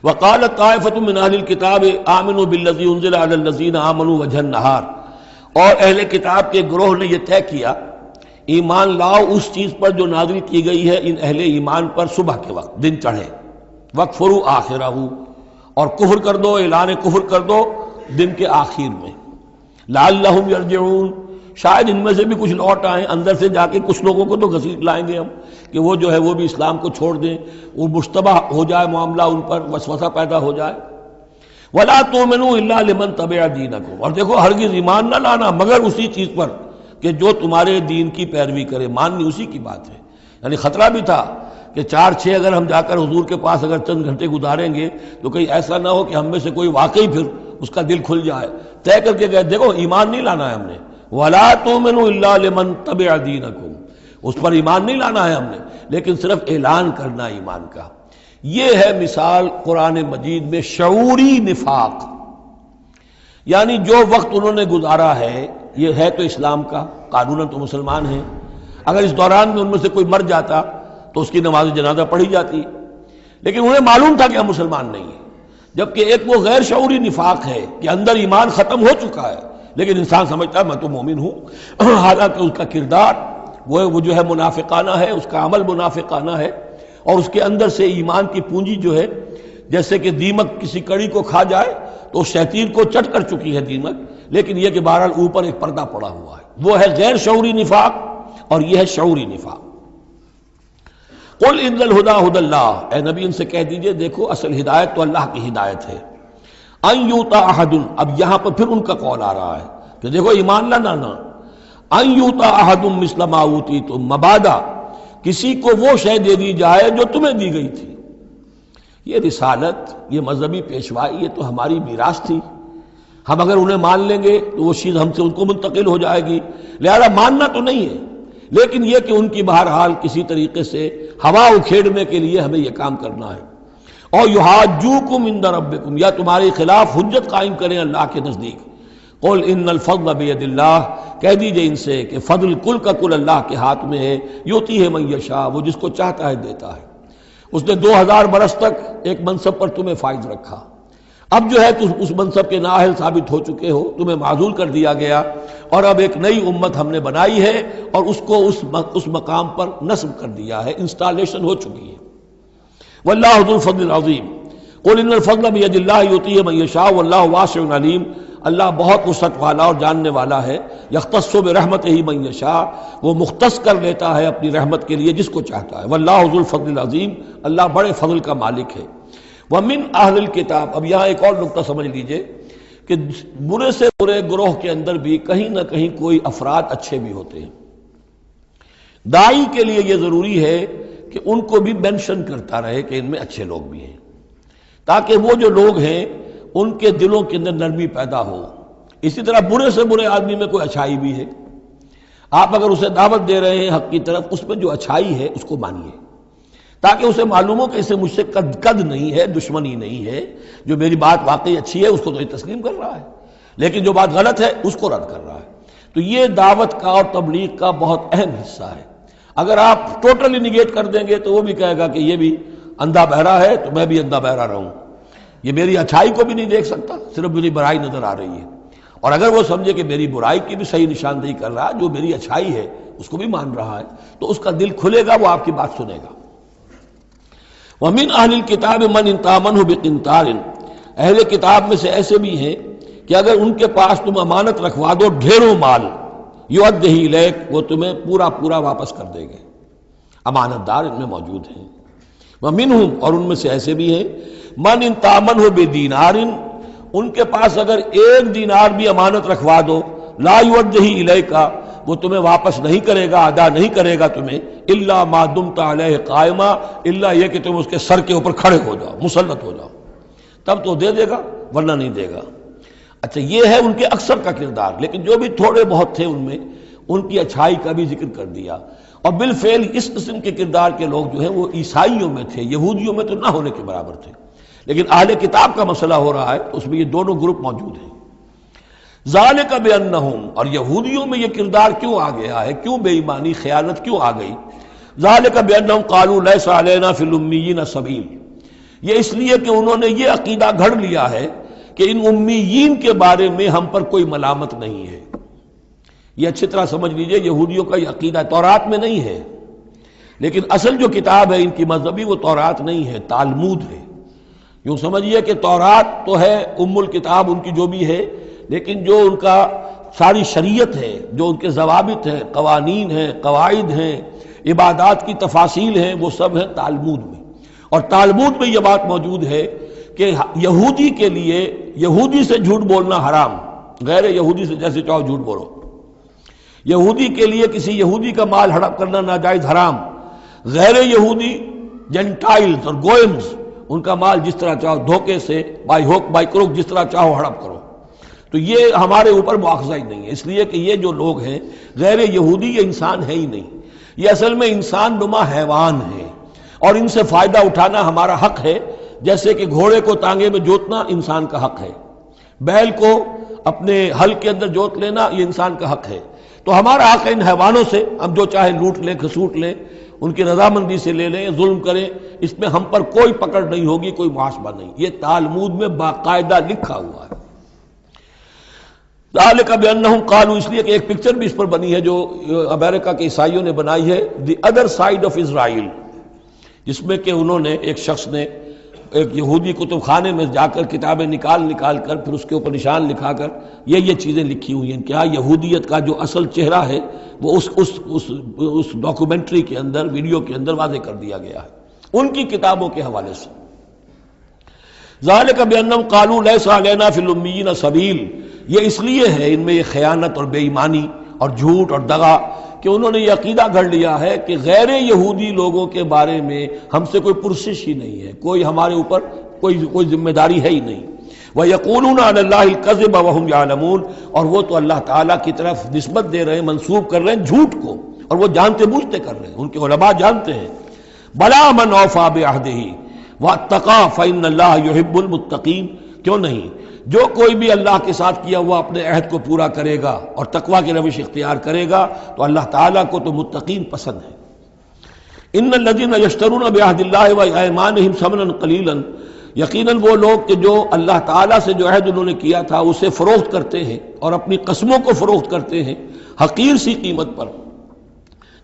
وقالت طائفة من اہل الکتاب آمنوا بالذی انزل علی الذین آمنوا وجہ النہار، اور اہل کتاب کے گروہ نے یہ طے کیا ایمان لاؤ اس چیز پر جو نازل کی گئی ہے ان اہل ایمان پر صبح کے وقت، دن چڑھے، وَاکْفُرُوا آخِرَہُ، اور کفر کر دو، اعلان کفر کر دو دن کے آخر میں، لعلہم یرجعون، شاید ان میں سے بھی کچھ لوٹ آئیں، اندر سے جا کے کچھ لوگوں کو تو گھسیٹ لائیں گے ہم کہ وہ جو ہے وہ بھی اسلام کو چھوڑ دیں، وہ مشتبہ ہو جائے معاملہ، ان پر وسوسہ پیدا ہو جائے۔ وَلَا تُؤْمِنُوا إِلَّا لِمَنْ تَبِعَ دِينَكُمْ، اور دیکھو ہرگز ایمان نہ لانا مگر اسی چیز پر کہ جو تمہارے دین کی پیروی کرے، ماننی اسی کی بات ہے۔ یعنی خطرہ بھی تھا کہ 4-6 اگر ہم جا کر حضور کے پاس اگر چند گھنٹے گزاریں گے تو کہیں ایسا نہ ہو کہ ہم میں سے کوئی واقعی پھر اس کا دل کھل جائے، طے کر کے گئے دیکھو ایمان نہیں لانا ہے ہم نے، وَلَا تُؤْمِنُوا إِلَّا لِمَنْ تَبِعَ دِينَكُمْ، اس پر ایمان نہیں لانا ہے ہم نے، لیکن صرف اعلان کرنا ایمان کا۔ یہ ہے مثال قرآن مجید میں شعوری نفاق، یعنی جو وقت انہوں نے گزارا ہے یہ ہے تو اسلام کا، قانوناً تو مسلمان ہیں، اگر اس دوران میں ان میں سے کوئی مر جاتا تو اس کی نماز جنازہ پڑھی جاتی، لیکن انہیں معلوم تھا کہ ہم مسلمان نہیں ہیں، جبکہ ایک وہ غیر شعوری نفاق ہے کہ اندر ایمان ختم ہو چکا ہے لیکن انسان سمجھتا ہے میں تو مومن ہوں، حالانکہ اس کا کردار وہ جو ہے منافقانہ ہے، اس کا عمل منافقانہ ہے، اور اس کے اندر سے ایمان کی پونجی جو ہے جیسے کہ دیمک کسی کڑی کو کھا جائے تو شیطین کو چٹ کر چکی ہے دیمک، لیکن یہ کہ بہرحال اوپر ایک پردہ پڑا ہوا ہے، وہ ہے غیر شعوری نفاق اور یہ ہے شعوری نفاق۔ قل ان الہدی ھدی اللہ، اے نبی ان سے کہہ دیجئے دیکھو اصل ہدایت تو اللہ کی ہدایت ہے، ان یؤتی احد، اب یہاں پر پھر ان کا قول آ رہا ہے کہ دیکھو ایمان لانا نا، ان یؤتی احد مثل ما اوتیتم، مبادا کسی کو وہ شے دے دی جائے جو تمہیں دی گئی تھی۔ یہ رسالت، یہ مذہبی پیشوائی، یہ تو ہماری میراث تھی، ہم اگر انہیں مان لیں گے تو وہ چیز ہم سے ان کو منتقل ہو جائے گی، لہذا ماننا تو نہیں ہے، لیکن یہ کہ ان کی بہرحال کسی طریقے سے ہوا اکھیڑنے کے لیے ہمیں یہ کام کرنا ہے۔ اور یحاجوکم عند ربکم، یا تمہارے خلاف حجت قائم کریں اللہ کے نزدیک۔ قل ان الفضل بید اللہ، کہہ دیجئے ان سے کہ فضل کل کا کل اللہ کے ہاتھ میں ہے، یؤتی ہے من یشاء، وہ جس کو چاہتا ہے دیتا ہے۔ اس نے 2000 برس تک ایک منصب پر تمہیں فائز رکھا، اب جو ہے تم اس منصب کے نااہل ثابت ہو چکے ہو، تمہیں معزول کر دیا گیا، اور اب ایک نئی امت ہم نے بنائی ہے اور اس کو اس مقام پر نصب کر دیا ہے، انسٹالیشن ہو چکی ہے۔ واللہ ذو الفضل العظیم، قل ان الفضل بید اللہ یؤتیہ من یشاء واللہ واسع علیم، اللہ بہت وسعت والا اور جاننے والا ہے، یختص برحمتہ من یشاء، وہ مختص کر لیتا ہے اپنی رحمت کے لیے جس کو چاہتا ہے، واللہ ذو الفضل العظیم، اللہ بڑے فضل کا مالک ہے۔ ومن اہل الکتاب، اب یہاں ایک اور نقطہ سمجھ لیجئے کہ برے سے برے گروہ کے اندر بھی کہیں نہ کہیں کوئی افراد اچھے بھی ہوتے ہیں، داعی کے لیے یہ ضروری ہے کہ ان کو بھی مینشن کرتا رہے کہ ان میں اچھے لوگ بھی ہیں، تاکہ وہ جو لوگ ہیں ان کے دلوں کے اندر نرمی پیدا ہو۔ اسی طرح برے سے برے آدمی میں کوئی اچھائی بھی ہے، آپ اگر اسے دعوت دے رہے ہیں حق کی طرف، اس میں جو اچھائی ہے اس کو مانیے، تاکہ اسے معلوم ہو کہ اسے مجھ سے قد نہیں ہے، دشمنی نہیں ہے، جو میری بات واقعی اچھی ہے اس کو تو یہ تسلیم کر رہا ہے، لیکن جو بات غلط ہے اس کو رد کر رہا ہے۔ تو یہ دعوت کا اور تبلیغ کا بہت اہم حصہ ہے۔ اگر آپ ٹوٹلی نگیٹ کر دیں گے تو وہ بھی کہے گا کہ یہ بھی اندھا بہرا ہے تو میں بھی اندھا بہرا رہوں، یہ میری اچھائی کو بھی نہیں دیکھ سکتا، صرف میری برائی نظر آ رہی ہے، اور اگر وہ سمجھے کہ میری برائی کی بھی صحیح نشاندہی کر رہا ہے، جو میری اچھائی ہے اس کو بھی مان رہا ہے، تو اس کا دل کھلے گا، وہ آپ کی بات سنے گا۔ وَمِنْ أَهْلِ الْكِتَابِ مَنْ إِنْ تَأْمَنْهُ بِقِنْطَارٍ، اہل کتاب میں سے ایسے بھی ہیں کہ اگر ان کے پاس تم امانت رکھوا دو ڈھیروں مال، یؤدہ الیک، وہ تمہیں پورا پورا واپس کر دیں گے، امانت دار ان میں موجود ہیں۔ وَمِنْهُمْ، اور ان میں سے ایسے بھی ہیں، مَنْ إِنْ تَأْمَنْهُ بِدِینَارٍ، ان کے پاس اگر 1 دینار بھی امانت رکھوا دو، لا یؤدہ الیک، وہ تمہیں واپس نہیں کرے گا، ادا نہیں کرے گا تمہیں، الا ما دمت علیہ قائما، الا یہ کہ تم اس کے سر کے اوپر کھڑے ہو جاؤ، مسلط ہو جاؤ، تب تو دے دے گا ورنہ نہیں دے گا۔ اچھا یہ ہے ان کے اکثر کا کردار، لیکن جو بھی تھوڑے بہت تھے ان میں ان کی اچھائی کا بھی ذکر کر دیا، اور بالفعل اس قسم کے کردار کے لوگ جو ہیں وہ عیسائیوں میں تھے، یہودیوں میں تو نہ ہونے کے برابر تھے، لیکن اہل کتاب کا مسئلہ ہو رہا ہے تو اس میں یہ دونوں گروپ موجود ہیں۔ ذالک بانہم، اور یہودیوں میں یہ کردار کیوں آ گیا ہے، کیوں بے ایمانی خیانت کیوں آ گئی؟ ذالک بانہم قالوا لیس علینا فی الامیین سبیل، یہ اس لیے کہ انہوں نے یہ عقیدہ گھڑ لیا ہے کہ ان امیین کے بارے میں ہم پر کوئی ملامت نہیں ہے۔ یہ اچھی طرح سمجھ لیجئے، یہودیوں کا یہ عقیدہ تورات میں نہیں ہے، لیکن اصل جو کتاب ہے ان کی مذہبی وہ تورات نہیں ہے، تالمود ہے۔ یوں سمجھیے کہ تورات تو ہے ام الکتاب ان کی جو بھی ہے، لیکن جو ان کا ساری شریعت ہے، جو ان کے ضوابط ہیں، قوانین ہیں، قواعد ہیں، عبادات کی تفاصیل ہیں، وہ سب ہیں تالمود میں۔ اور تالمود میں یہ بات موجود ہے کہ یہودی کے لیے یہودی سے جھوٹ بولنا حرام، غیر یہودی سے جیسے چاہو جھوٹ بولو۔ یہودی کے لیے کسی یہودی کا مال ہڑپ کرنا ناجائز حرام، غیر یہودی جنٹائلز اور گوئمز ان کا مال جس طرح چاہو دھوکے سے بائی ہوک بائی کروک جس طرح چاہو ہڑپ کرو۔ تو یہ ہمارے اوپر مواخذہ ہی نہیں ہے، اس لیے کہ یہ جو لوگ ہیں غیر یہودی یہ انسان ہے ہی نہیں، یہ اصل میں انسان نما حیوان ہے، اور ان سے فائدہ اٹھانا ہمارا حق ہے، جیسے کہ گھوڑے کو تانگے میں جوتنا انسان کا حق ہے، بیل کو اپنے حل کے اندر جوت لینا یہ انسان کا حق ہے۔ تو ہمارا حق ہے ان حیوانوں سے ہم جو چاہے لوٹ لیں، کھسوٹ لیں، ان کی رضامندی سے لے لیں، ظلم کریں، اس میں ہم پر کوئی پکڑ نہیں ہوگی، کوئی محاسبہ نہیں۔ یہ تالمود میں باقاعدہ لکھا ہوا ہے۔ ذالک بانہم قالوا، اس لیے کہ ایک پکچر بھی اس پر بنی ہے جو امریکہ کے عیسائیوں نے بنائی ہے، the other side of Israel, جس میں کہ انہوں نے ایک شخص نے ایک یہودی کتب خانے میں جا کر کتابیں نکال کر پھر اس کے اوپر نشان لکھا کر یہ چیزیں لکھی ہوئی ہیں۔ کیا یہودیت کا جو اصل چہرہ ہے وہ اس ڈاکومنٹری کے اندر، ویڈیو کے اندر واضح کر دیا گیا ہے ان کی کتابوں کے حوالے سے۔ ذالک بانہم قالوا لیس علینا فی الامیین سبیل، یہ اس لیے ہے ان میں یہ خیانت اور بے ایمانی اور جھوٹ اور دغا کہ انہوں نے یہ عقیدہ گھڑ لیا ہے کہ غیر یہودی لوگوں کے بارے میں ہم سے کوئی پرسش ہی نہیں ہے، کوئی ہمارے اوپر کوئی ذمہ داری ہے ہی نہیں۔ وَيَقُولُونَ عَلَى اللَّهِ الْكَذِبَ وَهُمْ يَعْلَمُونَ، اور وہ تو اللہ تعالیٰ کی طرف نسبت دے رہے ہیں، منسوب کر رہے ہیں جھوٹ کو، اور وہ جانتے بوجھتے کر رہے ہیں، ان کے علماء جانتے ہیں۔ بَلَا مَنْ أَوْفَىٰ بِعَهْدِهِ وَاتَّقَىٰ فَإِنَّ اللَّهَ يُحِبُّ الْمُتَّقِينَ، کیوں نہیں، جو کوئی بھی اللہ کے ساتھ کیا ہوا اپنے عہد کو پورا کرے گا اور تقویٰ کی روش اختیار کرے گا تو اللہ تعالیٰ کو تو متقین پسند ہے۔ ان الذین یشترون بعہد اللہ وایمانہم ثمنا قلیلا، یقیناً وہ لوگ کہ جو اللہ تعالیٰ سے جو عہد انہوں نے کیا تھا اسے فروخت کرتے ہیں اور اپنی قسموں کو فروخت کرتے ہیں حقیر سی قیمت پر۔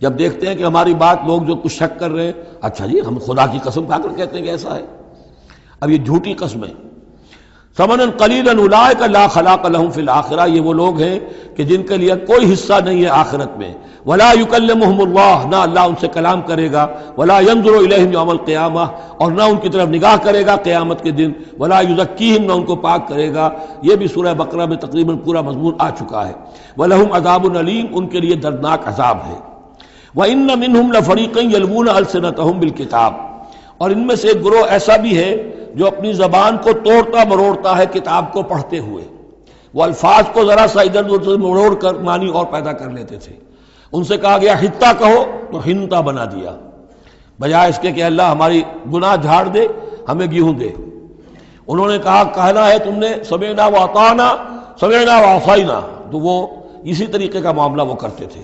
جب دیکھتے ہیں کہ ہماری بات لوگ جو کچھ شک کر رہے ہیں، اچھا جی ہم خدا کی قسم کھا کر کہتے ہیں کہ ایسا ہے، اب یہ جھوٹی قسمیں۔ ثمنا قلیلا اولئک لا خلاق لهم فی الآخرہ، یہ وہ لوگ ہیں کہ جن کے لیے کوئی حصہ نہیں ہے آخرت میں۔ ولا یکلمہم اللہ، نہ اللہ ان سے کلام کرے گا۔ ولا ینظر الیہم یوم القیامہ، اور نہ ان کی طرف نگاہ کرے گا قیامت کے دن۔ ولا یزکیہم، نہ ان کو پاک کرے گا۔ یہ بھی سورہ بقرہ میں تقریباً پورا مضمون آ چکا ہے۔ ولہم عذاب علیم، ان کے لیے دردناک عذاب ہے۔ وَإِنَّ مِنْهُمْ لَفَرِيقًا يَلْوُونَ أَلْسِنَتَهُم بِالْكِتَابِ، اور ان میں سے ایک گروہ ایسا بھی ہے جو اپنی زبان کو توڑتا مروڑتا ہے کتاب کو پڑھتے ہوئے، وہ الفاظ کو ذرا سا ادھر ادھر مروڑ کر معنی اور پیدا کر لیتے تھے۔ ان سے کہا گیا حتہ کہو تو ہنتا بنا دیا، بجائے اس کے کہ اللہ ہماری گناہ جھاڑ دے، ہمیں گیہوں دے۔ انہوں نے کہنا ہے تم نے سمعنا واطعنا، سمعنا وعصینا، تو وہ اسی طریقے کا معاملہ وہ کرتے تھے۔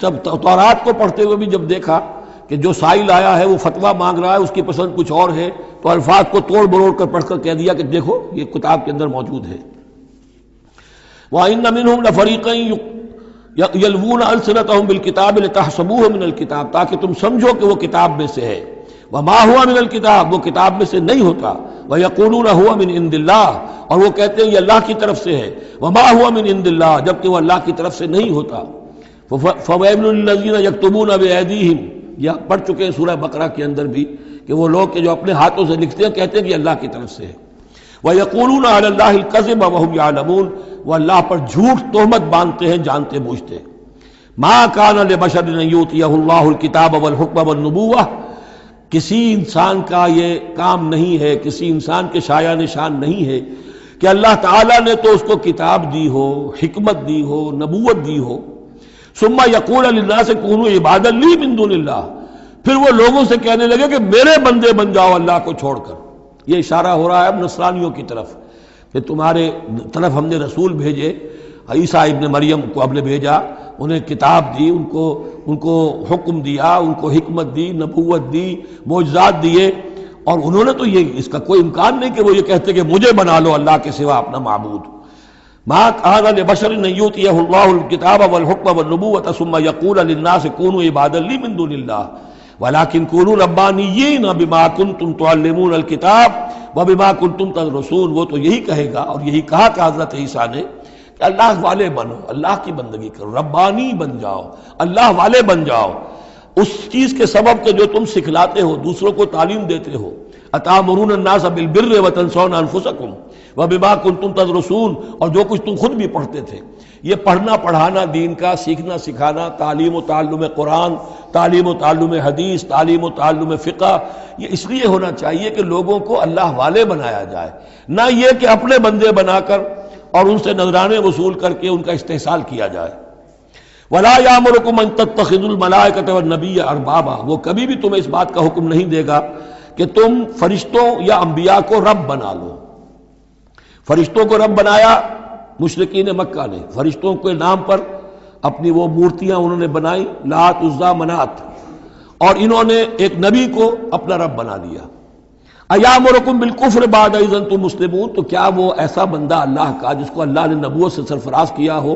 سب تورات کو پڑھتے ہوئے بھی جب دیکھا کہ جو سائل آیا ہے وہ فتویٰ مانگ رہا ہے، اس کی پسند کچھ اور ہے، تو الفاظ کو توڑ مروڑ کر پڑھ کر کہہ دیا کہ دیکھو یہ کتاب کے اندر موجود ہے۔ وَإِنَّ مِنْهُمْ لَفَرِيقًا يَلْوُونَ أَلْسِنَتَهُم بِالْكِتَابِ لِتَحْسَبُوهُ مِنَ الْكِتَابِ، تاکہ تم سمجھو کہ وہ کتاب میں سے ہے۔ وَمَا هُوَ مِنَ الْكِتَابِ، وہ کتاب میں سے نہیں ہوتا۔ وَيَقُولُونَ هُوَ مِنْ عِنْدِ اللَّهِ، اور وہ کہتے ہیں یہ اللہ کی طرف سے ہے۔ وَمَا هُوَ مِنْ عِنْدِ اللَّهِ، جبکہ وہ اللہ کی طرف سے نہیں ہوتا۔ فَوَيْلٌ لِّلَّذِينَ يَكْتُبُونَ بِأَيْدِيهِمْ، یہ پڑھ چکے ہیں سورہ بقرہ کے اندر بھی کہ وہ لوگ کہ جو اپنے ہاتھوں سے لکھتے ہیں کہتے ہیں کہ اللہ کی طرف سے ہے۔ وَيَقُولُونَ عَلَى اللَّهِ الْكَذِبَ وَهُمْ يَعْلَمُونَ، وہ اللہ پر جھوٹ تہمت باندھتے ہیں جانتے بوجھتے۔ مَا كَانَ لِبَشَرٍ أَن يُؤْتِيَهُ اللَّهُ الْكِتَابَ وَالْحُكْمَ وَالنُّبُوَّةَ، کسی انسان کا یہ کام نہیں ہے، کسی انسان کے شایع نشان نہیں ہے کہ اللہ تعالیٰ نے تو اس کو کتاب دی ہو، حکمت دی ہو، نبوت دی ہو۔ ثم یقول للناس کونوا عبادا لی من دون اللہ، پھر وہ لوگوں سے کہنے لگے کہ میرے بندے بن جاؤ اللہ کو چھوڑ کر۔ یہ اشارہ ہو رہا ہے اب نصرانیوں کی طرف کہ تمہارے طرف ہم نے رسول بھیجے، عیسیٰ ابن مریم کو ہم نے بھیجا، انہیں کتاب دی، ان کو حکم دیا، ان کو حکمت دی، نبوت دی، معجزات دیے، اور انہوں نے تو یہ اس کا کوئی امکان نہیں کہ وہ یہ کہتے کہ مجھے بنا لو اللہ کے سوا اپنا معبود. ما كان لبشر ان يؤتيه الله الكتاب والحكم والنبوة ثم يقول للناس كونوا عبادا لي من دون الله ولكن كونوا ربانيين بما كنتم تعلمون الكتاب وبما كنتم تدرسون. وہ تو یہی کہے گا اور یہی کہا کہ حضرت عیسیٰ نے کہ اللہ والے بنو، اللہ کی بندگی کرو، ربانی بن جاؤ، اللہ والے بن جاؤ اس چیز کے سبب کہ جو تم سکھلاتے ہو، دوسروں کو تعلیم دیتے ہو. اتامرون الناس بالبر وتنسون انفسکم وبما کنتم تدرسون، اور جو کچھ تم خود بھی پڑھتے تھے. یہ پڑھنا پڑھانا دین کا، سیکھنا سکھانا، تعلیم و تعلم قرآن، تعلیم و تعلم حدیث، تعلیم و تعلم فقہ، یہ اس لیے ہونا چاہیے کہ لوگوں کو اللہ والے بنایا جائے، نہ یہ کہ اپنے بندے بنا کر اور ان سے نذرانے وصول کر کے ان کا استحصال کیا جائے. وَلَا يَأْمُرُكُمْ أَن تَتَّخِذُوا الْمَلَائِكَةَ وَالنَّبِيَّ أَرْبَابًا، وہ کبھی بھی تمہیں اس بات کا حکم نہیں دے گا کہ تم فرشتوں یا انبیاء کو رب بنا لو. فرشتوں کو رب بنایا مشرکین مکہ نے، فرشتوں کے نام پر اپنی وہ مورتیاں انہوں نے بنائی، لات عزا منات، اور انہوں نے ایک نبی کو اپنا رب بنا لیا. ایامرکم بالکفر بعد اذ انتم مسلمون، تو کیا وہ ایسا بندہ اللہ کا جس کو اللہ نے نبوت سے سرفراز کیا ہو،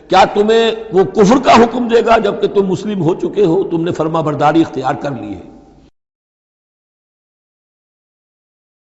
کیا تمہیں وہ کفر کا حکم دے گا جبکہ تم مسلم ہو چکے ہو، تم نے فرما برداری اختیار کر لی ہے؟